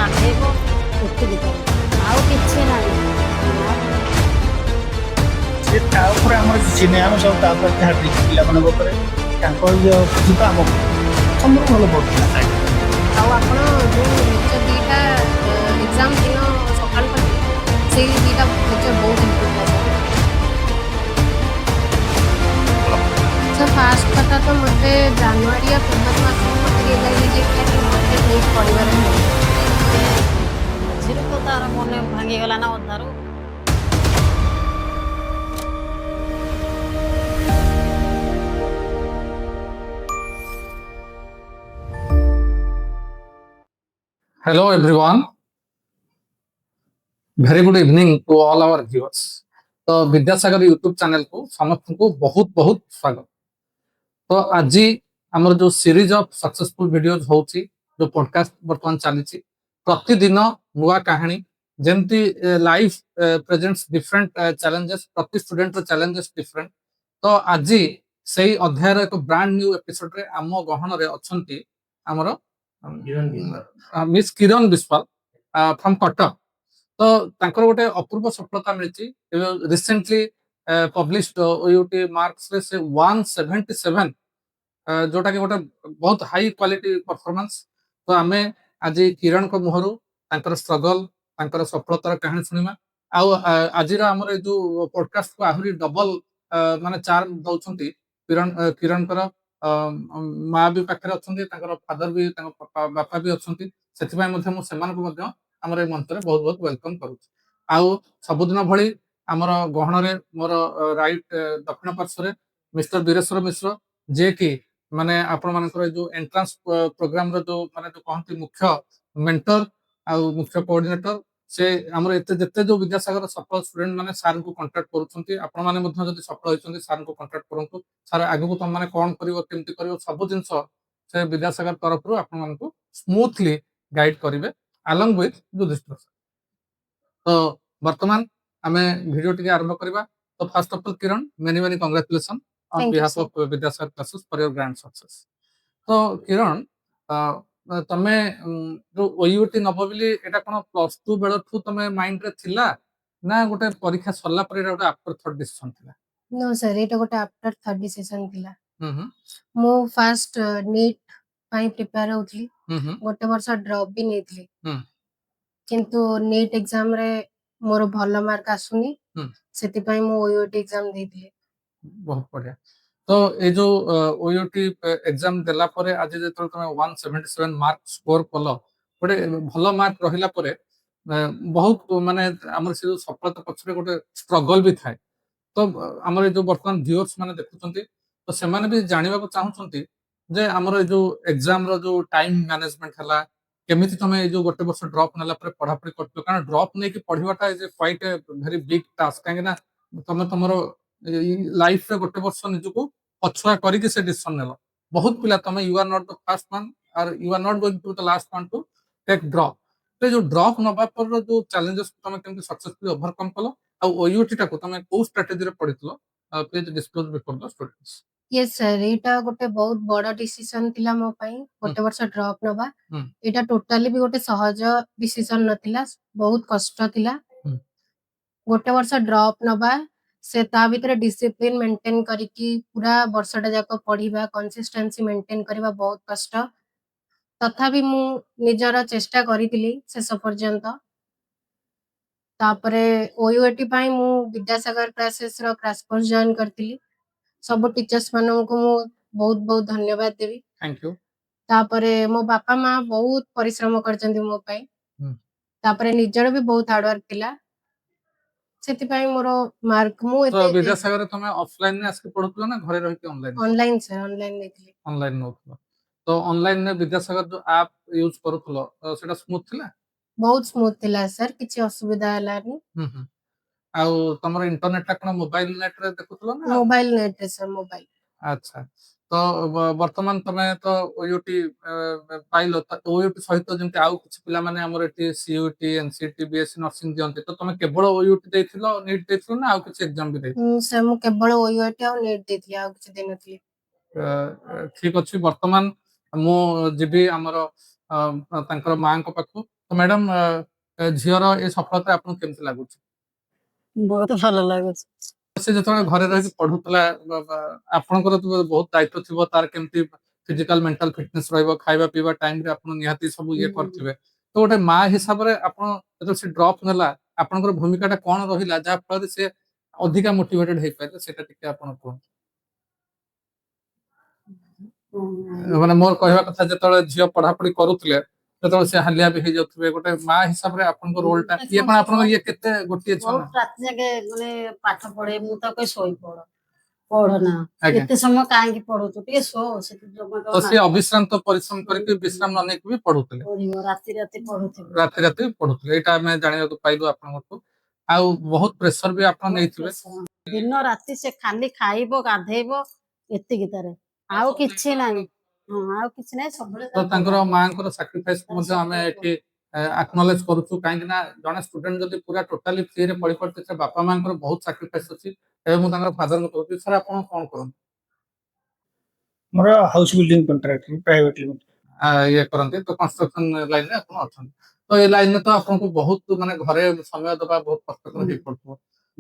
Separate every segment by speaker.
Speaker 1: ରାନ୍ଧେଇବ ଏତିକି ତ ଆଉ କିଛି ନାହିଁ।
Speaker 2: ସେ ତା ଉପରେ ଆମର କିଛି ନାହିଁ, ଆମେ ସବୁ ତା ଉପରେ ଯାହା ଦେଇଛୁ ପିଲାମାନଙ୍କ ଉପରେ ତାଙ୍କ କିଛି ତ ଆମ ସମ୍ପୂର୍ଣ୍ଣ ଭଲ ପଡୁଥିଲା।
Speaker 1: ଆଉ ଆପଣ ଯୋଉ ନିଜ ଦିଟା ଏକ୍ଜାମ ଦିନ ସକାଳୁ କରିଥିଲେ ସେଇ ଦିଟା ଲେକ୍ଚର ବହୁତ ଇମ୍ପୋର୍ଟ ଥିଲା ସାର୍। ଫାଷ୍ଟ କଥା ତ ମୋତେ ଜାନୁଆରୀ ୟା ଫେବୃଆରୀ ମାସରୁ ମୋତେ ରିଏଲାଇଜ୍ ହେଇଯାଇଥିଲା କି ମୋତେ ନେଟ୍ ପଢ଼ିବାର ନାହିଁ।
Speaker 3: ମଝିରେ ତ ତାର ମନେ ଭାଙ୍ଗିଗଲା ନା ଅଧାରୁ।
Speaker 4: Hello everyone, very good evening to all our viewers. तो विद्यासागर यूट्यूब चैनल को समस्त को बहुत बहुत स्वागत। तो आज आमर जो सीरीज ऑफ सक्सेसफुल वीडियोज होची जो पॉडकास्ट वर्तमान चली प्रतिदिन नुआ कहानी जेमती लाइफ प्रेजेंट्स डिफरेंट चैलेंजेस प्रति स्टूडेंट रो चैलेंजेस डिफरेंट। तो आज सही अध्याय एक ब्रांड न्यू एपिसोड रे आम गहन रे अछंती आमर miss Kiran Vishwal from Cuttack. तो तांकर गोटे अपूर्व सफलता मिली रिसेंटली पब्लिश्ड ओयूटी मार्क्स रे से 177 जोटा कि गोटे बहुत हाई क्वालिटी परफॉर्मेंस। तो आमे आज किरण को मुहरु तांकर स्ट्रगल तांकर सफलतार कहानी सुनिमा आज आमर जो पॉडकास्ट को आहुरी डबल माने चार्म दउछंती किरण कर माँ भी पाखे अच्छा फादर भी बापा भी अच्छा से आमर मंच में बहुत बहुत वेलकम करुँ। सबुदिन भली आमर गहन मोर राइट दक्षिण पार्श्व मिस्टर वीरेश्वर मिश्र जे कि माने आपण मानकर जो एंट्रांस प्रोग्राम रो जो माने जो कहंती मुख्य मेंटर आउ मुख्य कोऑर्डिनेटर से आमर एते जते जो विद्यासागर सफल स्टूडेंट माने सार को कांटेक्ट करूछंती आपण माने मध्य जदि सफल होइछंती सार को कांटेक्ट करंतु सार आगु को तुम माने कोन करिवो केमति करिवो सब जिंस से विद्यासागर तरफ रु आपण मानकु स्मूथली गाइड करिवे अलोंग विथ युधिष्ठिर। तो वर्तमान आमे वीडियो टिके आरंभ करबा। तो first of all Kiran many many congratulation on
Speaker 1: Thank you,
Speaker 4: behalf
Speaker 1: sir.
Speaker 4: Of Vidyasagar classes for your grand success. तो किरण तमे जो ओयूटी नबो बिली एटा कोन प्लस 2 बेल ठू तमे माइंड रे थिला ना गोटे परीक्षा सरला पर एटा गोटे आफ्टर थर्ड डिसीजन थिला?
Speaker 1: नो सर एटा गोटे आफ्टर थर्ड डिसीजन थिला।
Speaker 4: हम्म
Speaker 1: मो फास्ट नीट ପାଇଁ ପ୍ରିପେୟାର ହଉଥିଲି
Speaker 4: हम्म
Speaker 1: ଗୋଟେ ବର୍ଷ ଡ୍ରପ୍ ବି ନେଇଥିଲି
Speaker 4: ହୁଁ।
Speaker 1: କିନ୍ତୁ नीट एग्जाम रे मोर ଭଲ ମାର୍କ ଆସୁନି
Speaker 4: ହୁଁ।
Speaker 1: ସେଥିପାଇଁ ମୁଁ ଓୟୁଟି एग्जाम ଦେଇଥିଲି।
Speaker 4: बहुत बढ़िया। तो ये जो ओयूटी एग्जाम देला परे आज जेतल तमे 177 मार्क स्कोर कलो गोटे भल मार्क रहिला परे बहुत माने हमर से जो सफलता पछरे गोटे स्ट्रगल भी थाए। तो हमर जो वर्तमान व्यूअर्स माने देखुचंती तो से माने भी जानिबा को चाहुचंती जे हमर जो एग्जाम रो जो टाइम मैनेजमेंट हला केमिति तमे जो गोटे वर्ष ड्रॉप नेला परे पढ़ा पढ़ी करतो कारण ड्रॉप नै कि पढ़िबाटा is quite a very big task काहे ना तमे तमरो लाइफ रे गोटे वर्ष निजको पछुआ करिके से डिसीजन नेलो बहुत पिला तमे you are not the first one or you are not going to the last one to take drop. तो जो ड्रॉप नबा पर जो चैलेंजेस तमे केमति सक्सेसफुली ओवरकम कलो आ ओयूटी टा को तमे को स्ट्रेटजी रे पढितलो please disclose before the students.
Speaker 1: Yes sir एटा गोटे बहुत बड़ डिसीजन थिला मो पई गोटे वर्ष ड्रॉप नबा। एटा टोटली भी गोटे सहज डिसीजन नथिला बहुत कष्ट थिला गोटे वर्ष ड्रॉप नबा से ता भीतर डिसिप्लिन मेंटेन करिकी पूरा वर्षटा जाक पढ़िबा कंसिस्टेंसी मेंटेन करबा बहुत कष्ट तथापि मु निजर चेष्टा करितिली शेष पर्यंत। तापरे ओयूएटी पाई मु विद्यासागर क्लासेस रो क्रैश कोर्स जॉइन करतिली सब टीचर्स मानन को मु बहुत बहुत धन्यवाद देबी।
Speaker 4: Thank you.
Speaker 1: तापरे मो बापा माँ बहुत परिश्रम करचंदी मो पाई तापरे निजर भी बहुत हार्ड वर्क थिला सेति पाई मोरो मार्क मु
Speaker 4: तो
Speaker 1: एते
Speaker 4: विद्यासागर तमे ऑफलाइन ने आके पढुतलो ना घरे रहि के ऑनलाइन?
Speaker 1: ऑनलाइन सर ऑनलाइन नेथिली।
Speaker 4: ऑनलाइन नोथलो तो ऑनलाइन ने विद्यासागर जो ऐप यूज करूथलो सेटा स्मूथ थिला?
Speaker 1: बहुत स्मूथ थिला सर किछि असुविधा हलानी।
Speaker 4: आउ तमरो इंटरनेट ता कोन मोबाइल नेट रे देखुथलो ना?
Speaker 1: मोबाइल नेट रे सर मोबाइल।
Speaker 4: अच्छा तो वर्तमान तमे तो ओयूटी पाइलो ओयूटी सहित जेंति आउ किछ पिला माने हमर एटी सीयूटी एनसीटी बीएससी नर्सिंग दियंते तो तमे केवल ओयूटी देथिलो नीट देथिलो ना आउ किछ एग्जाम भी देथिलो?
Speaker 1: सर मु केवल ओयूटी आ नीट देथिली आ किछि देनथली।
Speaker 4: ठीक अछि वर्तमान मु जिबी हमर ତାଙ୍କର ମାଙ୍କ ପାଖକୁ। ତ ମ୍ୟାଡାମ ଝିଅର ଏ ସଫଳତା ଆପଣଙ୍କୁ କେମିତି ଲାଗୁଛି?
Speaker 3: ବହୁତ ଭଲ ଲାଗୁଛି।
Speaker 4: ସେ ଯେତେବେଳେ ଘରେ ରହିକି ପଢୁଥିଲା ଆପଣଙ୍କର ତ ବହୁତ ଦାୟିତ୍ୱ ଥିବ ତାର କେମିତି ଫିଜିକାଲ ମେଣ୍ଟାଲ ଫିଟନେସ ରହିବ, ଖାଇବା ପିଇବା ଟାଇମରେ ଆପଣ ନିହାତି ସବୁ ଇଏ କରିଥିବେ। ତ ଗୋଟେ ମା ହିସାବରେ ଆପଣ ଯେତେବେଳେ ସେ ଡ୍ରପ୍ ନେଲା ଆପଣଙ୍କର ଭୂମିକା ଟା କଣ ରହିଲା ଯାହା ଫଳରେ ସେ ଅଧିକା ମୋଟିଭେଟେଡ ହେଇପାରିଲେ, ସେଟା ଟିକେ ଆପଣ କୁହନ୍ତୁ। ମାନେ ମୋର କହିବା କଥା ଯେତେବେଳେ ଝିଅ ପଢାପଢି କରୁଥିଲେ ସେତେବେଳେ ସେ ହାଲିଆ ବି ହେଇଯାଉଥିବେ, ଗୋଟେ ମା ହିସାବରେ ଆପଣଙ୍କ ରୋଲ ଟା ଇଏ କଣ ଆପଣଙ୍କ ଇଏ କେତେ ଗୋଟିଏ ଛୁଆ
Speaker 3: ବହୁତ ରାତି ଯାକେ ମାନେ ପାଠ ପଢେ, ମୁଁ ତ କହି ଶୋଇ ପଢନା ଏତେ ସମୟ କାହିଁକି ପଢୁଛୁ, ଟିକେ ଶୋ।
Speaker 4: ତ ସେ ଅବିଶ୍ରାନ୍ତ ପରିଶ୍ରମ କରିକି ବିଶ୍ରାମ ନ ନେଇକି ବି ପଢୁଥିଲେ,
Speaker 3: ରାତି ରାତି ପଢୁଥିବ।
Speaker 4: ରାତି ପଢୁଥିଲେ, ଏଇଟା ଆମେ ଜାଣିବାକୁ ପାଇଲୁ ଆପଣଙ୍କଠୁ। ଆଉ ବହୁତ ପ୍ରେସର ବି ଆପଣ ନେଇଥିବେ।
Speaker 3: ଦିନ ରାତି ସେ ଖାଲି ଖାଇବ ଗାଧେଇବ ଏତିକି ତାରେ, ଆଉ କିଛି ନାହିଁ। ଆଉ କିଛି ନାହିଁ, ସବୁବେଳେ
Speaker 4: ତ ତାଙ୍କର ମାଙ୍କର ସାକ୍ରିଫାଇସ ମଧ୍ୟ ଆମେ ଏଠି ଆକ୍ନୋଲେଜ କରୁଛୁ, କାହିଁକି ନା ଜଣେ ଷ୍ଟୁଡେଣ୍ଟ ଯଦି ପୁରା ଟୋଟାଲି ଫ୍ରିରେ ପଢିପାରୁଛି ସେ ବାପା ମାଙ୍କର ବହୁତ ସାକ୍ରିଫାଇସ ଅଛି। ଏବେ ମୁଁ ତାଙ୍କର ଫାଦରଙ୍କୁ କହୁଛି, ସାର୍ ଆପଣ କଣ କରନ୍ତି?
Speaker 2: ମୋର ହାଉସ ବିଲ୍ଡିଂ କଣ୍ଟ୍ରାକ୍ଟ ପ୍ରାଇଭେଟ
Speaker 4: ଇଏ କରନ୍ତି, ତ କନଷ୍ଟ୍ରକ୍ସନ ଲାଇନରେ ଆପଣ ଅଛନ୍ତି। ତ ଏ ଲାଇନରେ ତ ଆପଣଙ୍କୁ ବହୁତ ମାନେ ଘରେ ସମୟ ଦେବା ବହୁତ କଷ୍ଟକର ହେଇପଡୁଥିବ।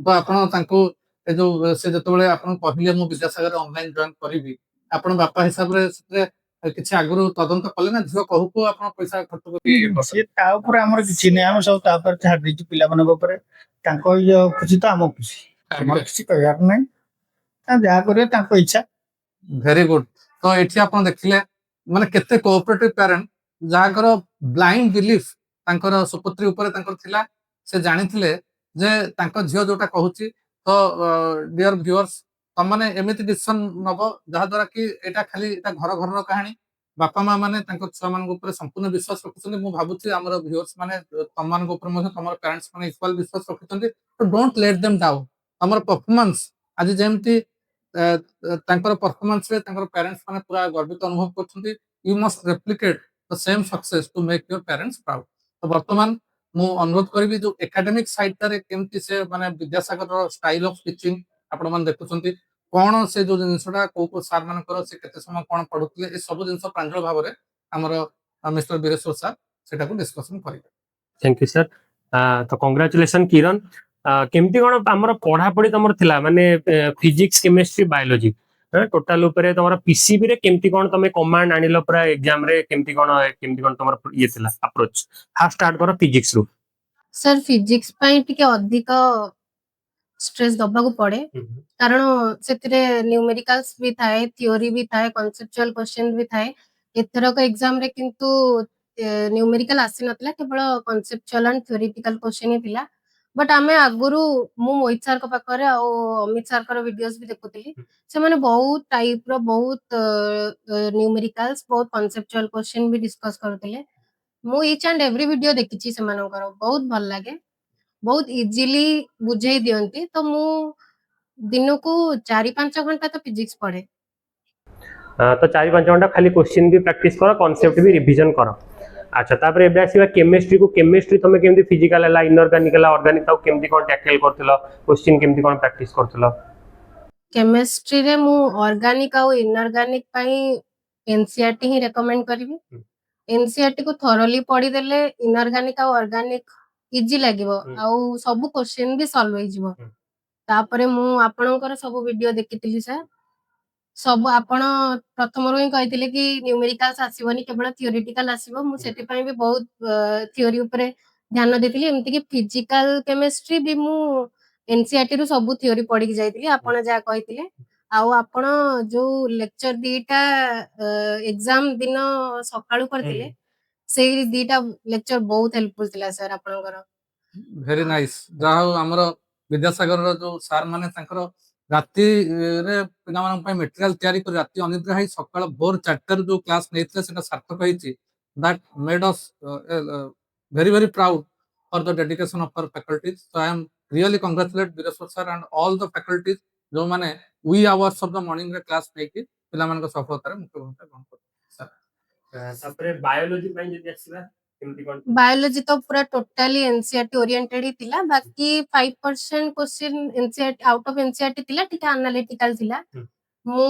Speaker 4: ତ ଆପଣ ତାଙ୍କୁ ଏ ଯୋଉ ସେ ଯେତେବେଳେ ଆପଣ କହିଲେ ମୁଁ ବିଦ୍ୟାସାଗରରେ ଅନଲାଇନ ଜଏନ କରିବି, ଆପଣ ବାପା ହିସାବରେ ସେଥିରେ କିଛି ଆଗରୁ ତଦନ୍ତ କଲେ ନା ଝିଅ କହୁ କହୁ ଆପଣ ପଇସା ଖର୍ଚ୍ଚ କରି?
Speaker 2: ସେ ତା ଉପରେ ଆମର କିଛି ନାହିଁ, ଆମେ ସବୁ ତା ଉପରେ ଛାଡି ଦେଇଛୁ ପିଲାମାନଙ୍କ ଉପରେ। ତାଙ୍କ ଇଏ ଖୁସି ତ ଆମ ଖୁସି, ଆମର କିଛି କହିବାର ନାହିଁ, ଯାହା କରିବେ ତାଙ୍କ ଇଚ୍ଛା।
Speaker 4: Very good. ତ ଏଠି ଆପଣ ଦେଖିଲେ ମାନେ କେତେ କୋଅପରେଟିଭ ପ୍ୟାରେଣ୍ଟ, ଯାହାଙ୍କର ବ୍ଲାଇଣ୍ଡ ବିଲିଫ ତାଙ୍କର ସୁପୁତ୍ରୀ ଉପରେ ତାଙ୍କର ଥିଲା। ସେ ଜାଣିଥିଲେ ଯେ ତାଙ୍କ ଝିଅ ଯୋଉଟା କହୁଛି, ତ ଡିୟର ଭିଉଅର୍ସ ତମାନେ ଏମିତି ଡିସିସନ ନବ ଯାହା ଦ୍ୱାରା କି ଏଇଟା ଖାଲି ଏଟା ଘରର କାହାଣୀ। ବାପା ମା ମାନେ ତାଙ୍କ ଛୁଆ ମାନଙ୍କ ଉପରେ ସମ୍ପୂର୍ଣ୍ଣ ବିଶ୍ୱାସ ରଖୁଛନ୍ତି। ମୁଁ ଭାବୁଛି ଆମର ଭିଉଅର୍ସ ମାନେ ତମମାନଙ୍କ ଉପରେ ମଧ୍ୟ ତମର ପ୍ୟାରେଣ୍ଟସ ମାନେ ଇକ୍ୱାଲ ବିଶ୍ୱାସ ରଖୁଛନ୍ତି। ତ ଡୋଣ୍ଟ ଲେଟ୍ ଦେମ୍ ଡାଉନ୍। ତମର ପରଫରମାନ୍ସ ଆଜି ଯେମିତି ତାଙ୍କର ପରଫରମାନ୍ସରେ ତାଙ୍କର ପ୍ୟାରେଣ୍ଟସ ମାନେ ପୁରା ଗର୍ବିତ ଅନୁଭବ କରୁଛନ୍ତି, you must replicate the same success to make your parents proud. ତ ବର୍ତ୍ତମାନ ମୁଁ ଅନୁରୋଧ କରିବି ଯୋଉ ଏକାଡେମିକ ସାଇଡଟାରେ କେମିତି ସେ ମାନେ ବିଦ୍ୟାସାଗରର ଷ୍ଟାଇଲ ଅଫ ଟିଚିଂ ଆପଣ ମାନେ ଦେଖୁଛନ୍ତି, କଣ ସେ ଯୋଉ ଜିନିଷଟା କୋଉ କୋଉ ସାର୍ ମାନଙ୍କର ସେ କେତେ ସମୟ କଣ ପଢୁଥିଲେ, ଏ ସବୁ ଜିନିଷ ପ୍ରାଞ୍ଜଳ ଭାବରେ ଆମର ମିଷ୍ଟର ବୀରେଶ୍ୱର ସାର୍ ସେଟାକୁ ଡିସ୍କସନ କରିବେ।
Speaker 5: Thank you sir. तो कंग्रेचुलेसन किरण। केमती कौन आमर पढ़ापढ़ी तुम थिला माने फिजिक्स केमिस्ट्री बायोलॉजी टोटाल ऊपर तुम पीसीबी रे केमती कौन तुम कमांड आनिल पूरा एग्जाम रे केमती कौन तुम ये थिला अप्रोच? फास्ट स्टार्ट करो फिजिक्स रू।
Speaker 1: सर फिजिक्स पई टिके अधिक स्ट्रेस दबाकू पड़े, कारण से न्यूमेरिकल्स भी थाए, थियोरी भी थाए, कॉन्सेप्चुअल क्वेश्चन भी थाए। एथरक एग्जाम रे किंतु न्यूमेरिकल आसी नथिला, केवल कॉन्सेप्चुअल एंड थ्योरेटिकल क्वेश्चन ही थिला। बट आमे आगुरु मु मोहित सर को पाखरे आ अमित सर को वीडियोस भी देखुतली, से माने बहुत टाइप रो बहुत न्यूमेरिकल्स बहुत कॉन्सेप्चुअल क्वेश्चन भी डिस्कस करथिले। मु ईच एंड एवरी वीडियो देखिची से मानकर बहुत भल लागे, बहुत इजीली बुझेई दियंती। तो मु दिन को 4-5 घंटा तो फिजिक्स पढ़े।
Speaker 5: तो 4-5 घंटा खाली क्वेश्चन भी प्रैक्टिस करो, कांसेप्ट भी रिवीजन करो। अच्छा तापर एबे आसीबा केमिस्ट्री को। केमिस्ट्री तुम केमती फिजिकल हला इनऑर्गेनिक हला ऑर्गेनिक ताऊ केमती कोन टैकल करथिलो, क्वेश्चन केमती कोन प्रैक्टिस करथिलो?
Speaker 1: केमिस्ट्री रे मु ऑर्गेनिक आ इनऑर्गेनिक पई एनसीईआरटी ही रेकमेंड करबी। एनसीईआरटी को थोरली पढ़ी देले इनऑर्गेनिक आ ऑर्गेनिक इजी लागिवो, आ सब क्वेश्चन भी सॉल्व होई जिवो। तापरे मु आपणकर सब वीडियो देखितिली सर, सब आपण प्रथम रो ही कहितिले कि न्यूमेरिकल्स आसीबनी, केवल थ्योरेटिकल आसीबो। मु सेति पई भी बहुत थ्योरी ऊपर ध्यान देतिली। एमति कि फिजिकल केमिस्ट्री भी मु एनसीईआरटी रो सब थ्योरी पढ़ी कि जाइतिली आपण जा कहितिले। आ आपण जो लेक्चर दीटा एग्जाम दिन सकाळू करतिले, सेई दीटा लेक्चर बहुत हेल्पफुल थिला सर आपणकर।
Speaker 4: Very nice. जहाँ आमर विद्यासागर जो सार माने तांकर राति रे पिलामान पई मटेरियल तयारी कर राति अनिद्रा है सकाळ भोर 4 जो क्लास नेतले सेटा सार्थक होईची। That made us very very proud for the dedication of our faculties. So I am really congratulate Bireshwar sir and all the faculties जो माने we hours of the morning रे क्लास नेकी पिलामान को सफलता रे मुख्य भूमिका ग्रहण कर सर।
Speaker 5: तापर बायोलॉजी पई जदी आसीबा केमती कोन?
Speaker 1: बायोलॉजी तो पूरा टोटली एनसीईआरटी ओरिएंटेड ही थिला, बाकी 5% question NCERT out of NCERT थिला, टिके एनालिटिकल थिला। मु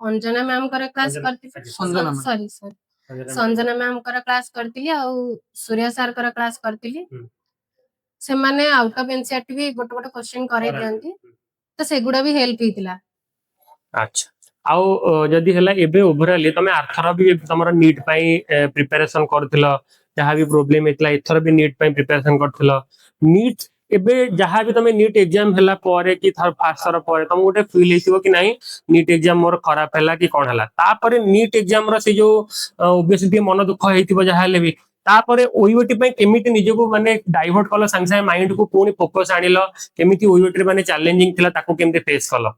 Speaker 1: अंजना मैम करे क्लास करती, sorry sir Sanjana ma'am class करतिली आउ सूर्य सर क्लास करतिली
Speaker 5: हम्म।
Speaker 1: से माने आउट ऑफ एनसीईआरटी भी गोटे गोटे क्वेश्चन करे दियंती तो सेगुडा भी हेल्प हितला।
Speaker 5: अच्छा आउ जदि हला एबे ओवरऑल तमे आर्थर भी तमरा नीट पई प्रिपरेशन करथिलो जहाँ भी प्रॉब्लम हेतला एथर भी नीट पई प्रिपरेशन करथिलो नीट एबे जहाँ भी तमे नीट एग्जाम हला परे कि थर फास्ट थर परे तम गोटे फील हेतिबो कि नाही नीट एग्जाम मोर खराब हला कि कोन हला तापरे नीट एग्जाम रो से जो ओबेसिटी मन दुख हेतिबो जहाँ हले भी तापरे ओयूटी पई केमिति निजको माने डाइवर्ट कलो संग संग माइंड को पूरी फोकस आनिलो केमिति ओयूटी माने चैलेंजिंग थिला ताको केमिति फेस कलो।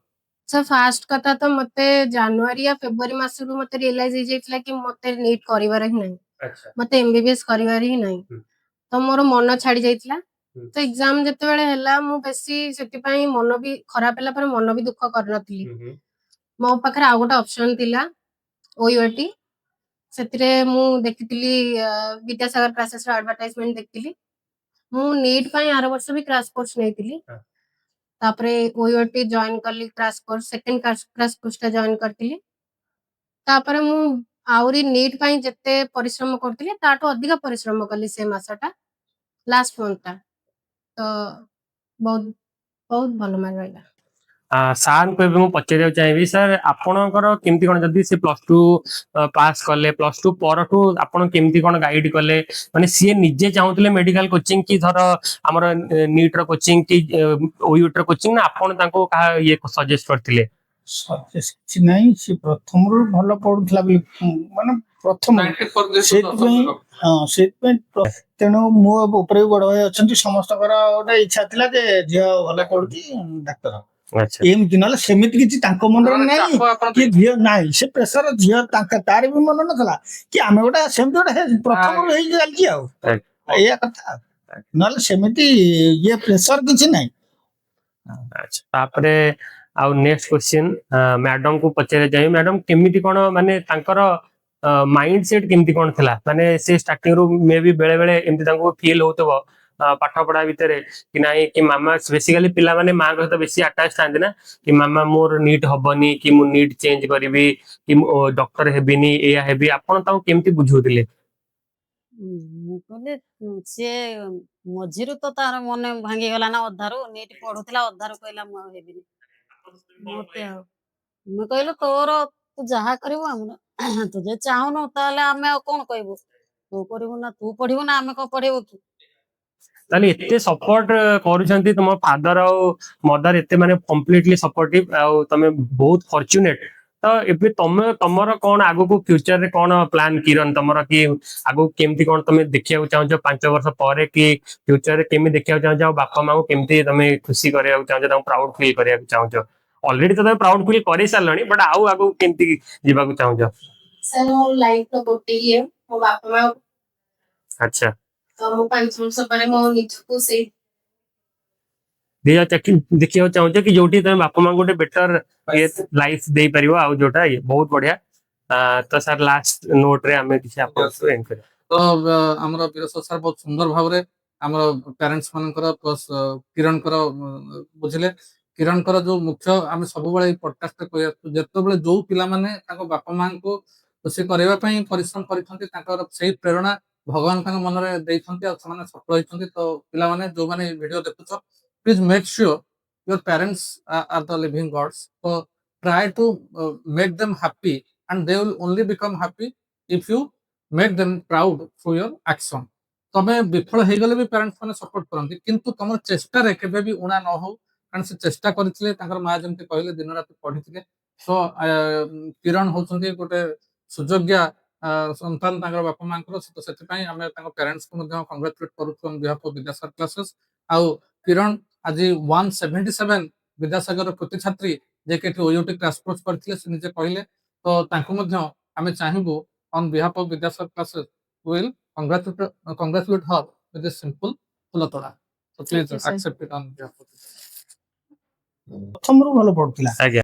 Speaker 1: सर फास्ट कथा तो मते जनवरी या फेब्रुआरी मास रु मते रियलाइज हो जाइतला कि मते नीट करिवार ही नहीं
Speaker 5: अच्छा
Speaker 1: मते एमबीबीएस करिवार ही नहीं तो मोर मन छाड़ी जाइतला तो एग्जाम जते बेले हला मु बेसी सेति पई मन भी खराब हला पर मन भी दुख कर नथिली मो पाखरे आ गोटे ऑप्शन थिला ओयूटी सेतिरे मु देखितली विद्यासागर क्लासेस रो एडवर्टाइजमेंट देखितली मु नीट पई आरो वर्ष भी क्रैश कोर्स नेतिली तापरे ओयूटी जॉइन करली crash course second crash course टा जॉइन करतिली तापरे मु आउरी नीट पई जते परिश्रम करतिली ताटो अधिक परिश्रम करली से मासटा लास्ट मंथ टा तो बहुत बहुत भलो मार रहिला।
Speaker 5: सार को एबे मु पचारिया चाहिबी सर आपणकर केमती कोन जदी से +2 पास करले +2 परठू आपण केमती कोन गाइड करले माने सी निजे चाहूतले मेडिकल कोचिंग की धर हमर नीट रो कोचिंग की ओयूट रो कोचिंग ना आपण ताको का ये सजेस्ट करथिले
Speaker 2: सजेस्ट କିଛି ନାହିଁ ସେ ପ୍ରଥମରୁ ଭଲ ପଢୁଥିଲା ବୋଲି ମାନେ ପ୍ରଥମ ସେଥିପାଇଁ ହଁ ସେଥିପାଇଁ ତେଣୁ ମୋ ଉପରେ ବଡ ଭାଇ ଅଛନ୍ତି ସମସ୍ତଙ୍କର ଗୋଟେ ଇଚ୍ଛା ଥିଲା ଯେ ଝିଅ ଭଲ ପଢୁଛି ଡାକ୍ତର
Speaker 5: अच्छा
Speaker 2: ଏମିତି ନହେଲେ ସେମିତି କିଛି ତାଙ୍କ ମନରେ ନାହିଁ କି ଝିଅ ନାହିଁ ସେ ପ୍ରେସର ଝିଅ ତାର ବି ମନ ନଥିଲା କି ଆମେ ଗୋଟେ ସେମିତି ଗୋଟେ ପ୍ରଥମରୁ ହେଇ ଚାଲିଛି ଆଉ ଏଇଆ କଥା ନହେଲେ ସେମିତି ଇଏ ପ୍ରେସର କିଛି ନାହିଁ।
Speaker 5: अच्छा तापरे आउ नेक्स्ट क्वेश्चन मैडम को पचारे जाई मैडम केमिति कोन माने तांकर माइंड सेट केमिति कोन थिला माने से स्टार्टिंग रो मे भी बेले बेले एमति तांको फील होतबो पाठ पढ़ा भितरे कि नाही कि मामा बेसिकली पिला माने मां को तो बेसी अटैच थांदे ना कि मामा मोर नीट हबनी कि मु नीट चेंज करबी कि डॉक्टर हेबिनी एया हेबी आपण ताऊ केमिति बुझुतिले
Speaker 3: ମୁଁ କହିଲି ସିଏ ମଝିରୁ ତ ତାର ମନେ ଭାଙ୍ଗିଗଲା ନା ଅଧାରୁ ନିଟ୍ ପଢୁଥିଲା ଅଧାରୁ କହିଲା ମୁଁ ଆଉ ହେବିନି ମତେ ଆଉ ମୁଁ କହିଲି ତୋର ତୁ ଯାହା କରିବୁ ଆମର ତୁ ଯଦି ଚାହୁଁନୁ ତାହେଲେ ଆମେ ଆଉ କଣ କହିବୁ ତୁ କରିବୁ ନା ତୁ ପଢିବୁ ନା ଆମେ କଣ ପଢିବୁ କି
Speaker 5: ताले एते सपोर्ट करूछंती तुम फादर और मदर एते माने कंप्लीटली सपोर्टिव आ तमे बहुत फॉर्च्यूनेट तो एबे तमे तमरो कोन आगु को फ्यूचर रे कोन प्लान किरन तमरो कि आगु केमती कोन तमे देखिया चाहौ 5 वर्ष परे कि फ्यूचर रे केमि देखिया चाहौ बापा मां को केमती तमे खुशी करिया चाहौ तम प्राउड फील करिया चाहौ ऑलरेडी तो तमे प्राउड फील करि सारलणी बट आउ आगु केमती जीवा को चाहौ
Speaker 1: सर मो लाइफ तो गोटे ही है मो बापा मां
Speaker 5: अच्छा
Speaker 1: तो मो 5 वर्ष परे मो निजको से
Speaker 5: दिया चेकिंग देखियो चाहौ कि जोटी तमे बापा मां गोटे बेटर लाइफ दे परियो आ जोटा ये बहुत बढ़िया तो सर लास्ट नोट रे हमें किसी आपको एंड कर
Speaker 4: तो हमर वीरेश्वर सर बहुत सुंदर भाव रे हमर पेरेंट्स मानकर प्लस किरण कर बुझिले किरण कर जो मुख्य हम सब बेले पॉडकास्ट कहिया जत्तो बेले जो पिला माने ताको बापा मां को खुशी करबा पई परिश्रम करिथंती ताकर सही प्रेरणा भगवान ताଙ୍କ मनरे दैथंती आ समान सफल होइथंती तो पिला माने जो माने video देखुछ please make sure your parents are the living gods so try to make them happy and they will only become happy if you make them proud through your action तमे विफल हे गले भी पेरेंट्स माने support करंती किंतु तमर चेष्टा रे केबे भी उणा न हो कारण से चेष्टा करथिले ताकर मां जेमते कहले दिन रात पढिथिले सो किरण होचंती गोटे सुयोग्य संतान ताकर बापा मांकर तो सेति पई हमें ताकर पेरेंट्स को मध्ये कांग्रेचुलेट करूछु on behalf of Vidyasagar classes आउ किरण आज 177 विद्यासागर प्रति छात्री जे के ओयूटी क्रैश कोर्स करथिले से निजे कहले तो तांको मध्ये हमें चाहिबो on behalf of Vidyasagar classes will congratulate her with this simple फुलतोड़ा so please accept it on behalf of
Speaker 2: ପ୍ରଥମରୁ ଭଲ ପଢୁଥିଲା।